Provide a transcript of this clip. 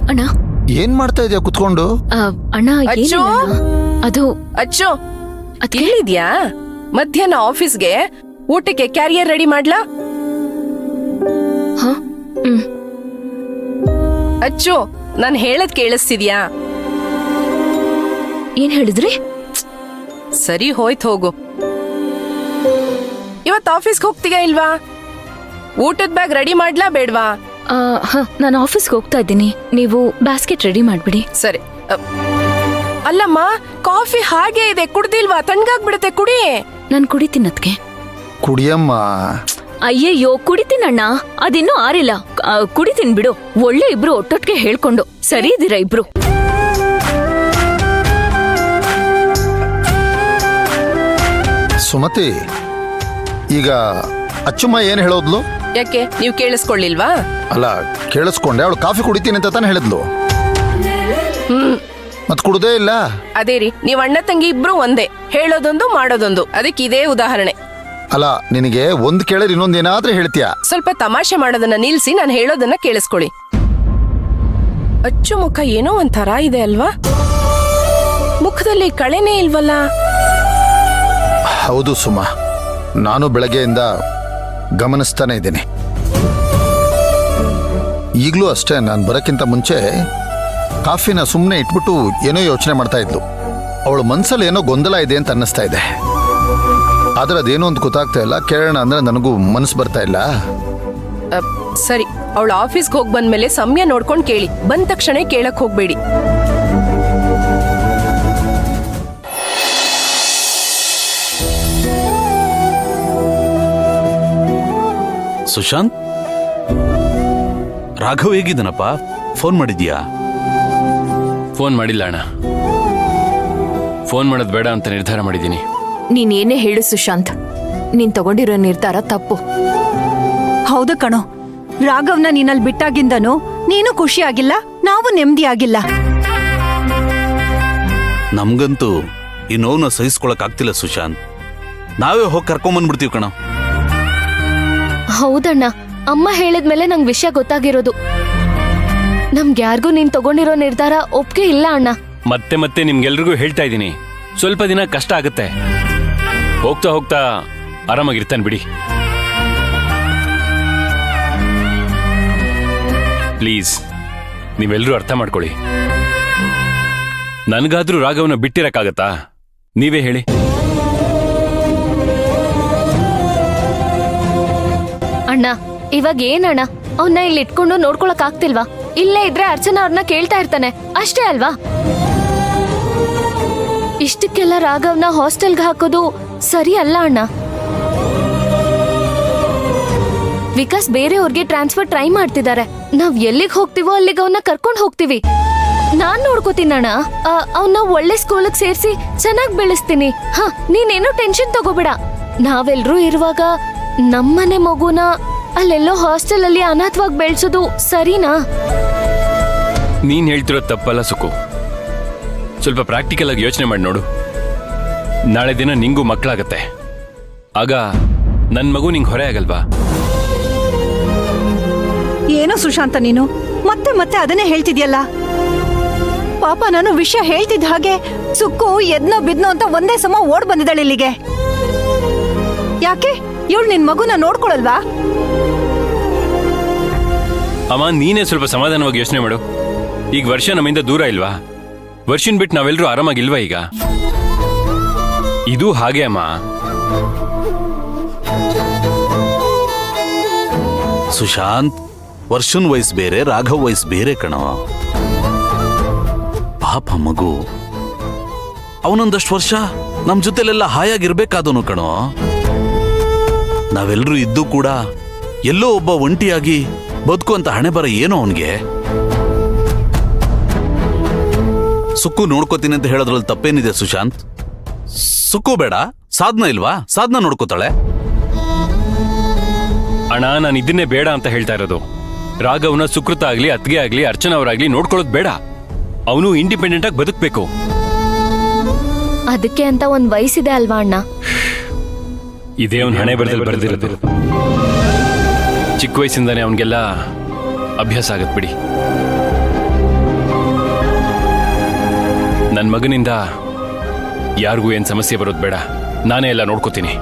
ಅಣ್ಣ ಏನ್ ಮಾಡ್ತಾ ಇದೆಯಾ ಕುತ್ಕೊಂಡು? ಅಣ್ಣ ಅಚ್ಚು! ಅದು ಅಚ್ಚು ಕೇಳಿದ್ಯಾ? ಮಧ್ಯಾಹ್ನ ಆಫೀಸ್ಗೆ ಊಟಕ್ಕೆ ಕ್ಯಾರಿಯರ್ ರೆಡಿ ಮಾಡ್ಲಾ? ಅಚ್ಚು, ನಾನ್ ಹೇಳದ್ ಕೇಳಿಸ್ತಿದ್ಯಾ? ಏನ್ ಹೇಳಿದ್ರಿ? ಸರಿ ಹೋಯ್ತು, ಹೋಗು. ಇವತ್ ಆಫೀಸ್ಗೆ ಹೋಗ್ತೀಯಾ ಇಲ್ವಾ? ಊಟದ ಬ್ಯಾಗ್ ರೆಡಿ ಮಾಡ್ಲಾ ಬೇಡ್ವಾ? ನಾನು ಆಫೀಸ್ಗೆ ಹೋಗ್ತಾ ಇದ್ದೀನಿ, ನೀವು ಬ್ಯಾಸ್ಕೆಟ್ ರೆಡಿ ಮಾಡ್ಬಿಡಿ. ಸರಿ. ಅಲ್ಲಮ್ಮ, ಕಾಫಿ ಹಾಗೆ ಇದೆ, ಕುಡ್ದಿಲ್ವಾ? ತಣ್ಣಗಾಗ್ಬಿಡುತ್ತೆ, ಕುಡಿ. ನಾನು ಕುಡಿತೀನಿ ಅದ್ಕೆ. ಕುಡಿಯಮ್ಮ. ಅಯ್ಯಯ್ಯೋ, ಕುಡಿತೀನಣ್ಣ, ಅದಿನ್ನೂ ಆರಿಲ್ಲ. ಕುಡಿತೀನಿ ಬಿಡು. ಒಳ್ಳೆ ಇಬ್ರು ಒಟ್ಟೊಟ್ಟಿಗೆ ಹೇಳ್ಕೊಂಡು ಸರಿ ಇದೀರಾ ಇಬ್ರು. ಸುಮತಿ, ಈಗ ಅಚ್ಚುಮ್ಮ ಏನ್ ಹೇಳೋದ್ಲು? ಯಾಕೆ, ನೀವು ಕೇಳಿಸ್ಕೊಳ್ಳಿಲ್ವಾ? ಅಲ್ಲ, ಕೇಳಿಸ್ಕೊಂಡೆ. ಅವಳು ಕಾಫಿ ಕುಡಿತೀನಿ ಅಂತ ತಾನೇ ಹೇಳಿದ್ಲು. ಮತ್ ಕುಡ್ದೇ ಇಲ್ಲ. ಅದೇ ರೀ, ನೀವ್ ಅಣ್ಣ ತಂಗಿ ಇಬ್ರು ಒಂದೇ, ಹೇಳೋದೊಂದು ಮಾಡೋದೊಂದು. ಅದಕ್ಕೆ ಇದೇ ಉದಾಹರಣೆ. ಅಲ್ಲ, ನಿನಗೆ ಒಂದ್ ಕೇಳಿದ್ರೆ ಇನ್ನೊಂದೇನಾದ್ರೂ ಹೇಳ್ತೀಯಾ? ಸ್ವಲ್ಪ ತಮಾಷೆ ಮಾಡೋದನ್ನ ನಿಲ್ಸಿ ನಾನು ಹೇಳೋದನ್ನ ಕೇಳಿಸ್ಕೊಳ್ಳಿ. ಅಚ್ಚು ಮುಖ ಏನೋ ಒಂಥರ ಇದೆ ಅಲ್ವಾ? ಮುಖದಲ್ಲಿ ಕಳೆನೇ ಇಲ್ವಲ್ಲ? ಹೌದು ಸುಮಾ, ನಾನು ಬೆಳಗ್ಗೆಯಿಂದ ಗಮನಿಸ್ತಾನೆ ಇದ್ದೀನಿ. ಈಗಲೂ ಅಷ್ಟೇ, ನಾನು ಬರೋಕ್ಕಿಂತ ಮುಂಚೆ ಕಾಫಿನ ಸುಮ್ಮನೆ ಇಟ್ಬಿಟ್ಟು ಏನೋ ಯೋಚನೆ ಮಾಡ್ತಾ ಇದ್ಲು. ಅವಳ ಮನ್ಸಲ್ಲಿ ಏನೋ ಗೊಂದಲ ಇದೆ ಅಂತ ಅನ್ನಿಸ್ತಾ ಇದೆ. ಆದ್ರೆ ಅದೇನೋ ಅಂತ ಗೊತ್ತಾಗ್ತಾ ಇಲ್ಲ. ಕೇಳೋಣ ಅಂದ್ರೆ ನನಗೂ ಮನಸ್ಸು ಬರ್ತಾ ಇಲ್ಲ. ಸರಿ, ಅವಳು ಆಫೀಸ್ಗೆ ಹೋಗಿ ಬಂದ್ಮೇಲೆ ಸಮಯ ನೋಡ್ಕೊಂಡು ಕೇಳಿ, ಬಂದ ತಕ್ಷಣ ಕೇಳಕ್ ಹೋಗ್ಬೇಡಿ. ಸುಶಾಂತ್, ರಾಘವ್ ಹೇಗಿದ್ದಾನಪ್ಪ? ಫೋನ್ ಮಾಡಿದ್ಯಾ? ಫೋನ್ ಮಾಡಿಲ್ಲ ಅಣ್ಣ. ಫೋನ್ ಮಾಡೋದು ಬೇಡ ಅಂತ ನಿರ್ಧಾರ ಮಾಡಿದ್ದೀನಿ. ನೀನೇನೇ ಹೇಳು ಸುಶಾಂತ್, ನೀನ್ ತಗೊಂಡಿರೋ ನಿರ್ಧಾರ ತಪ್ಪು. ಹೌದು ಕಣೋ, ರಾಘವ್ನ ನೀನಲ್ಲಿ ಬಿಟ್ಟಾಗಿಂದನು ನೀನು ಖುಷಿಯಾಗಿಲ್ಲ, ನಾವು ನೆಮ್ಮದಿಯಾಗಿಲ್ಲ. ನಮ್ಗಂತೂ ಈ ನೋವನ್ನ ಸಹಿಸ್ಕೊಳಕ್ ಆಗ್ತಿಲ್ಲ ಸುಶಾಂತ್. ನಾವೇ ಹೋಗಿ ಕರ್ಕೊಂಬಂದ್ಬಿಡ್ತೀವಿ ಕಣೋ. ಹೌದಣ್ಣ, ಅಮ್ಮ ಹೇಳಿದ್ಮೇಲೆ ನಂಗೆ ವಿಷಯ ಗೊತ್ತಾಗಿರೋದು. ನಮ್ಗ್ಯಾರಿಗೂ ನೀನ್ ತಗೊಂಡಿರೋ ನಿರ್ಧಾರ ಒಪ್ಗೆ ಇಲ್ಲ ಅಣ್ಣ. ಮತ್ತೆ ಮತ್ತೆ ನಿಮ್ಗೆಲ್ರಿಗೂ ಹೇಳ್ತಾ ಇದ್ದೀನಿ, ಸ್ವಲ್ಪ ದಿನ ಕಷ್ಟ ಆಗುತ್ತೆ, ಹೋಗ್ತಾ ಹೋಗ್ತಾ ಆರಾಮಾಗಿರ್ತಾನೆ ಬಿಡಿ. ಪ್ಲೀಸ್, ನೀವೆಲ್ಲರೂ ಅರ್ಥ ಮಾಡ್ಕೊಳ್ಳಿ. ನನ್ಗಾದ್ರೂ ರಾಘವನ ಬಿಟ್ಟಿರಕ್ಕಾಗತ್ತಾ? ನೀವೇ ಹೇಳಿ. ಅಣ್ಣ, ಇವಾಗ ಏನಣ್ಣ, ಅವನ್ನ ಇಲ್ಲಿ ಇಟ್ಕೊಂಡು ನೋಡ್ಕೊಳಕ್ ಆಗ್ತಿಲ್ವಾ? ಇಲ್ಲೇ ಇದ್ರೆ ಅರ್ಚನಾ ಅವ್ರನ್ನ ಕೇಳ್ತಾ ಇರ್ತಾನೆ, ಅಷ್ಟೇ ಅಲ್ವಾ? ಇಷ್ಟಕ್ಕೆಲ್ಲ ರಾಘವ್ನ ಹಾಸ್ಟೆಲ್ಗೆ ಹಾಕೋದು ಸರಿ ಅಲ್ಲ ಅಣ್ಣ. ವಿಕಾಸ್ ಬೇರೆಯವ್ರಿಗೆ ಟ್ರಾನ್ಸ್ಫರ್ ಟ್ರೈ ಮಾಡ್ತಿದ್ದಾರೆ. ನಾವ್ ಎಲ್ಲಿಗೆ ಹೋಗ್ತೀವೋ ಅಲ್ಲಿಗೆ ಅವನ್ನ ಕರ್ಕೊಂಡು ಹೋಗ್ತೀವಿ. ನಾನ್ ನೋಡ್ಕೋತೀನಣ್ಣ. ಅವನ್ನ ಒಳ್ಳೆ ಸ್ಕೂಲಿಗೆ ಸೇರ್ಸಿ ಚೆನ್ನಾಗಿ ಬೆಳೆಸ್ತೀನಿ. ನೀನೇನು ಟೆನ್ಷನ್ ತಗೋಬೇಡ. ನಾವೆಲ್ರೂ ಇರುವಾಗ ನಮ್ಮನೆ ಮಗುನ ಅಲ್ಲೆಲ್ಲೋ ಹಾಸ್ಟೆಲ್ ಅಲ್ಲಿ ಅನಾಥವಾಗಿ ಬೆಳೆಸೋದು ಸರಿನಾ? ನೀನ್ ಹೇಳ್ತಿರೋ ತಪ್ಪಲ್ಲ ಸುಕು. ಸ್ವಲ್ಪ ಪ್ರಾಕ್ಟಿಕಲ್ ಆಗಿ ಯೋಚನೆ ಮಾಡಿ ನೋಡು. ನಾಳೆ ದಿನ ನಿಂಗೂ ಮಕ್ಕಳಾಗತ್ತೆ, ಆಗ ನನ್ ಮಗು ನಿಂಗೆ ಹೊರೆ ಆಗಲ್ವಾ? ಏನೋ ಸುಶಾಂತ, ನೀನು ಮತ್ತೆ ಮತ್ತೆ ಅದನ್ನೇ ಹೇಳ್ತಿದ್ಯಲ್ಲ. ಪಾಪ, ನಾನು ವಿಷಯ ಹೇಳ್ತಿದ್ದ ಹಾಗೆ ಸುಕ್ಕು ಎದ್ನೋ ಬಿದ್ನೋ ಅಂತ ಒಂದೇ ಸಮ ಓಡ್ ಬಂದಿದ್ದಾಳೆ ಇಲ್ಲಿಗೆ. ಯಾಕೆ ಇವಳು ನಿನ್ ಮಗುನ ನೋಡ್ಕೊಳಲ್ವಾ? ಅಮ್ಮ, ನೀನೇ ಸ್ವಲ್ಪ ಸಮಾಧಾನವಾಗಿ ಯೋಚನೆ ಮಾಡು. ಈಗ ವರ್ಷ ನಮ್ಮಿಂದ ದೂರ ಇಲ್ವಾ? ವರ್ಷನ್ ಬಿಟ್ಟು ನಾವೆಲ್ಲರೂ ಆರಾಮಾಗಿಲ್ವಾ ಈಗ? ಇದು ಹಾಗೆ ಅಮ್ಮ. ಸುಶಾಂತ್, ವರ್ಷನ್ ವಯಸ್ಸು ಬೇರೆ, ರಾಘವ್ ವಯಸ್ಸು ಬೇರೆ ಕಣೋ. ಪಾಪ ಮಗು, ಅವನೊಂದಷ್ಟು ವರ್ಷ ನಮ್ ಜೊತೆಲೆಲ್ಲ ಹಾಯಾಗಿರ್ಬೇಕಾದನು ಕಣೋ. ನಾವೆಲ್ಲರೂ ಇದ್ದು ಕೂಡ ಎಲ್ಲೋ ಒಬ್ಬ ಒಂಟಿಯಾಗಿ ಬದುಕುವಂತ ಹಣೆ ಬರ ಏನೋ ಅವನ್ಗೆ. ಸುಕ್ಕು ನೋಡ್ಕೋತೀನಿ ಅಂತ ಹೇಳೋದ್ರಲ್ಲಿ ತಪ್ಪೇನಿದೆ ಸುಶಾಂತ್? ಸುಕ್ಕು ಬೇಡ, ಸಾಧನ ಇಲ್ವಾ? ಸಾಧನ ನೋಡ್ಕೋತಾಳೆ. ಅಣ್ಣ, ನಾನು ಇದನ್ನೇ ಬೇಡ ಅಂತ ಹೇಳ್ತಾ ಇರೋದು. ರಾಘವ್ನ ಸುಕೃತ ಆಗ್ಲಿ, ಅತ್ಗೆ ಆಗ್ಲಿ, ಅರ್ಚನಾ ಅವರಾಗ್ಲಿ ನೋಡ್ಕೊಳ್ಳೋದು ಬೇಡ. ಅವನು ಇಂಡಿಪೆಂಡೆಂಟ್ ಆಗಿ ಬದುಕಬೇಕು. ಅದಕ್ಕೆ ಅಂತ ಒಂದ್ ವಯಸ್ಸಿದೆ ಅಲ್ವಾ ಅಣ್ಣ? ಈ ಇದೇ ಅವನ ಹಣೆ ಬರದಲ್ಲಿ ಬರೆದಿರೋದು. ಚಿಕ್ಕ ವಯಸ್ಸಿಂದಾನೆ ಅವನಿಗೆಲ್ಲ ಅಭ್ಯಾಸ ಆಗತ್ ಬಿಡಿ. ನನ್ನ ಮಗನಿಂದ ಯಾರಿಗೂ ಏನ್ ಸಮಸ್ಯೆ ಬರೋದು ಬೇಡ, ನಾನೇ ಎಲ್ಲ ನೋಡ್ಕೋತೀನಿ.